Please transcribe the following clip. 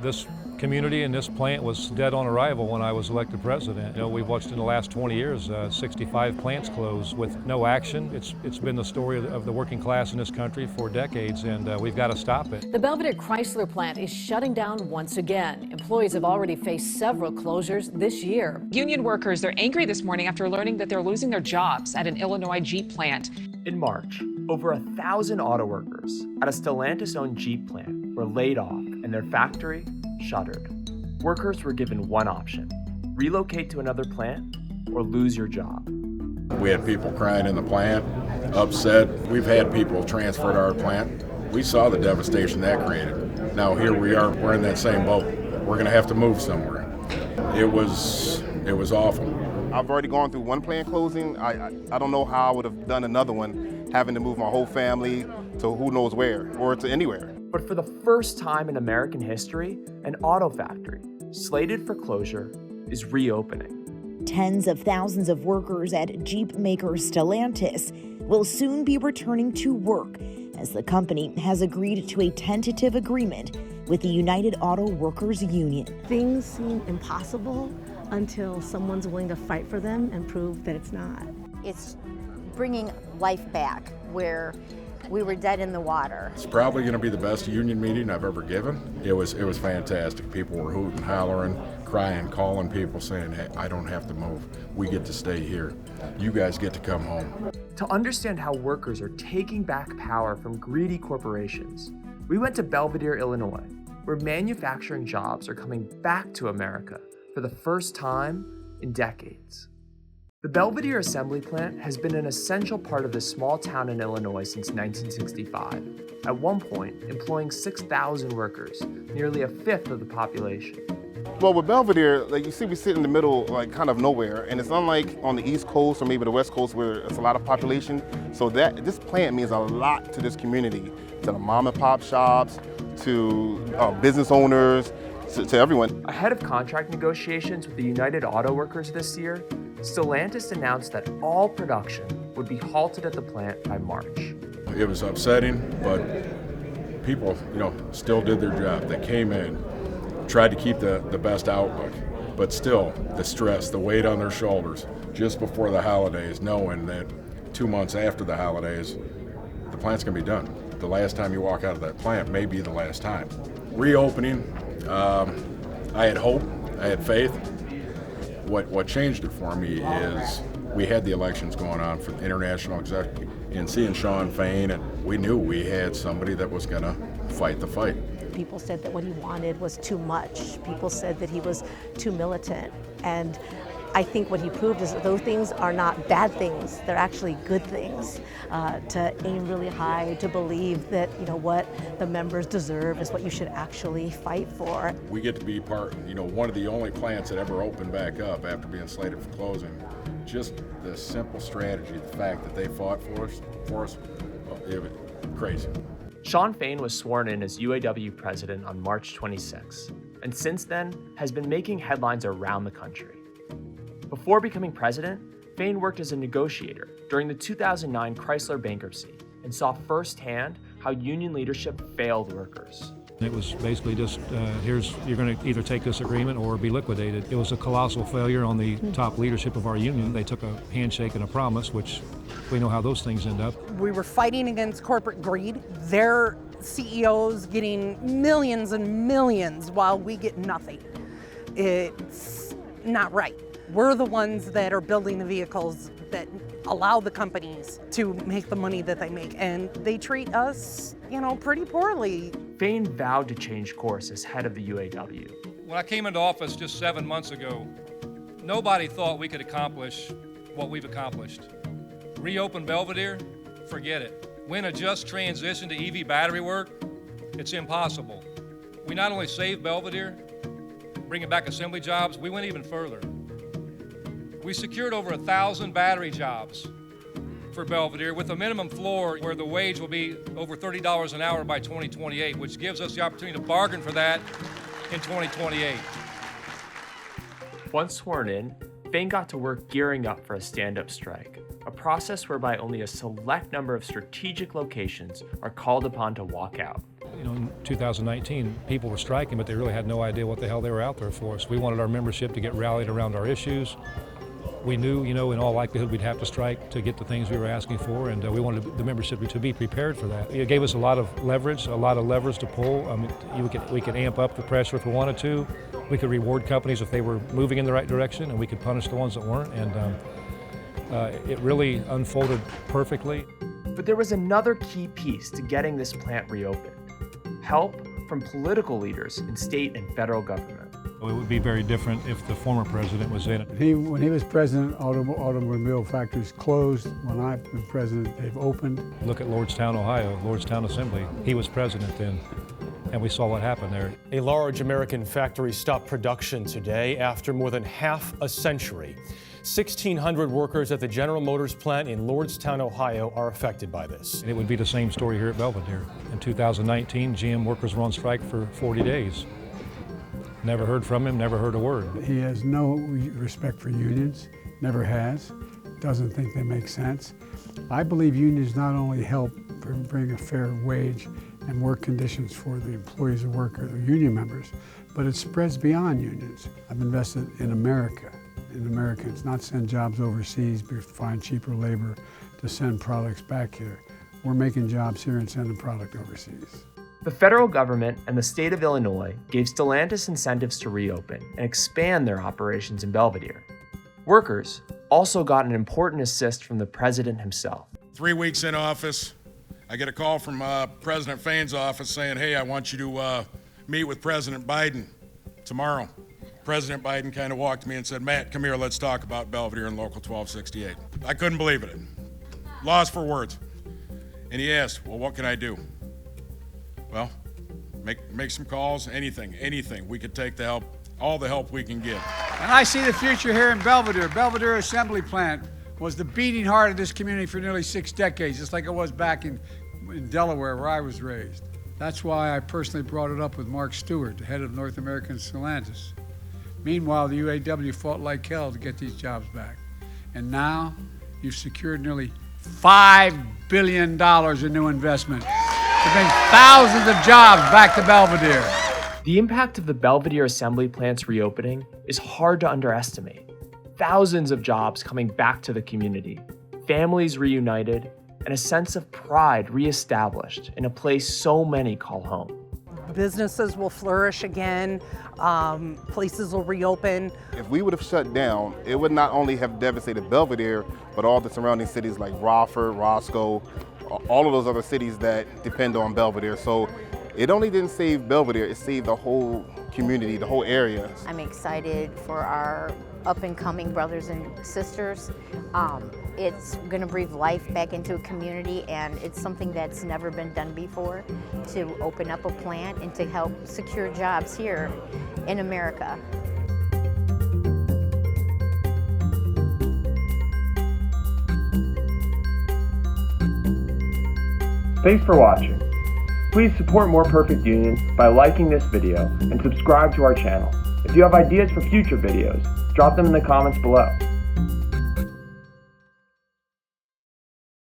This community and this plant was dead on arrival when I was elected president. We've watched in the last 20 years 65 plants close with no action. It's been the story of the working class in this country for decades, and we've got to stop it. The Belvidere Chrysler plant is shutting down once again. Employees have already faced several closures this year. Union workers, they're angry this morning after learning that they're losing their jobs at an Illinois Jeep plant. In March, over 1,000 auto workers at a Stellantis-owned Jeep plant were laid off and their factory shuttered. Workers were given one option: relocate to another plant or lose your job. We had people crying in the plant, upset. We've had people transferred to our plant. We saw the devastation that created. Now here we are, we're in that same boat. We're gonna have to move somewhere. It was awful. I've already gone through one plant closing. I don't know how I would have done another one, having to move my whole family to who knows where, or to anywhere. But for the first time in American history, an auto factory slated for closure is reopening. Tens of thousands of workers at Jeep maker Stellantis will soon be returning to work as the company has agreed to a tentative agreement with the United Auto Workers Union. Things seem impossible until someone's willing to fight for them and prove that it's not. It's bringing life back where we were dead in the water. It's probably going to be the best union meeting I've ever given. It was fantastic. People were hooting, hollering, crying, calling people saying, hey, I don't have to move. We get to stay here. You guys get to come home. To understand how workers are taking back power from greedy corporations, we went to Belvidere, Illinois, where manufacturing jobs are coming back to America for the first time in decades. The Belvidere assembly plant has been an essential part of this small town in Illinois since 1965, at one point employing 6,000 workers, nearly a fifth of the population. Well, with Belvidere, like you see, we sit in the middle, like kind of nowhere, and it's unlike on the East Coast or maybe the West Coast where it's a lot of population. So this plant means a lot to this community, to the mom and pop shops, to business owners, to everyone. Ahead of contract negotiations with the United Auto Workers this year, Stellantis announced that all production would be halted at the plant by March. It was upsetting, but people, still did their job. They came in, tried to keep the best outlook, but still the stress, the weight on their shoulders just before the holidays, knowing that 2 months after the holidays, the plant's gonna be done. The last time you walk out of that plant may be the last time. Reopening, I had hope, I had faith. What changed it for me is we had the elections going on for the international executive and seeing Shan Fain, and we knew we had somebody that was gonna fight the fight. People said that what he wanted was too much. People said that he was too militant. And I think what he proved is that those things are not bad things. They're actually good things. To aim really high, to believe that, what the members deserve is what you should actually fight for. We get to be part, one of the only plants that ever opened back up after being slated for closing. Just the simple strategy, the fact that they fought for us, it was crazy. Shan Fain was sworn in as UAW president on March 26, and since then has been making headlines around the country. Before becoming president, Fain worked as a negotiator during the 2009 Chrysler bankruptcy and saw firsthand how union leadership failed workers. It was basically just, you're going to either take this agreement or be liquidated. It was a colossal failure on the top leadership of our union. They took a handshake and a promise, which we know how those things end up. We were fighting against corporate greed. Their CEOs getting millions and millions while we get nothing. It's not right. We're the ones that are building the vehicles that allow the companies to make the money that they make, and they treat us, pretty poorly. Fain vowed to change course as head of the UAW. When I came into office just 7 months ago, nobody thought we could accomplish what we've accomplished. Reopen Belvidere? Forget it. Win a just transition to EV battery work? It's impossible. We not only saved Belvidere, bringing back assembly jobs, we went even further. We secured over 1,000 battery jobs for Belvidere with a minimum floor where the wage will be over $30 an hour by 2028, which gives us the opportunity to bargain for that in 2028. Once sworn in, Fain got to work gearing up for a stand-up strike, a process whereby only a select number of strategic locations are called upon to walk out. 2019, people were striking, but they really had no idea what the hell they were out there for. So we wanted our membership to get rallied around our issues. We knew, in all likelihood, we'd have to strike to get the things we were asking for, and we wanted the membership to be prepared for that. It gave us a lot of leverage, a lot of levers to pull. I mean, we could amp up the pressure if we wanted to. We could reward companies if they were moving in the right direction, and we could punish the ones that weren't. And it really unfolded perfectly. But there was another key piece to getting this plant reopened: help from political leaders in state and federal government. It would be very different if the former president was in it. When he was president, automobile factories closed. When I've been president, they've opened. Look at Lordstown, Ohio, Lordstown Assembly. He was president then, and we saw what happened there. A large American factory stopped production today after more than half a century. 1,600 workers at the General Motors plant in Lordstown, Ohio are affected by this. It would be the same story here at Belvidere. In 2019, GM workers were on strike for 40 days. Never heard from him, never heard a word. He has no respect for unions, never has, doesn't think they make sense. I believe unions not only help bring a fair wage and work conditions for the employees who work or the union members, but it spreads beyond unions. I've invested in America. In Americans, not send jobs overseas, but find cheaper labor to send products back here. We're making jobs here and sending product overseas. The federal government and the state of Illinois gave Stellantis incentives to reopen and expand their operations in Belvidere. Workers also got an important assist from the president himself. 3 weeks in office, I get a call from President Fain's office saying, hey, I want you to meet with President Biden tomorrow. President Biden kind of walked to me and said, Matt, come here, let's talk about Belvidere and Local 1268. I couldn't believe it. Lost for words. And he asked, well, what can I do? Well, make some calls, anything. We could take the help, all the help we can get. And I see the future here in Belvidere. Belvidere Assembly Plant was the beating heart of this community for nearly 6 decades, just like it was back in Delaware where I was raised. That's why I personally brought it up with Mark Stewart, the head of North American Stellantis. Meanwhile, the UAW fought like hell to get these jobs back. And now you've secured nearly $5 billion in new investment to bring thousands of jobs back to Belvidere. The impact of the Belvidere Assembly Plant's reopening is hard to underestimate. Thousands of jobs coming back to the community, families reunited, and a sense of pride reestablished in a place so many call home. Businesses will flourish again, places will reopen. If we would have shut down, it would not only have devastated Belvidere, but all the surrounding cities like Rockford, Roscoe, all of those other cities that depend on Belvidere. So it only didn't save Belvidere, it saved the whole community, the whole area. I'm excited for our up-and-coming brothers and sisters. It's going to breathe life back into a community, and it's something that's never been done before, to open up a plant and to help secure jobs here in America. Thanks for watching. Please support More Perfect Union by liking this video and subscribe to our channel. If you have ideas for future videos, drop them in the comments below.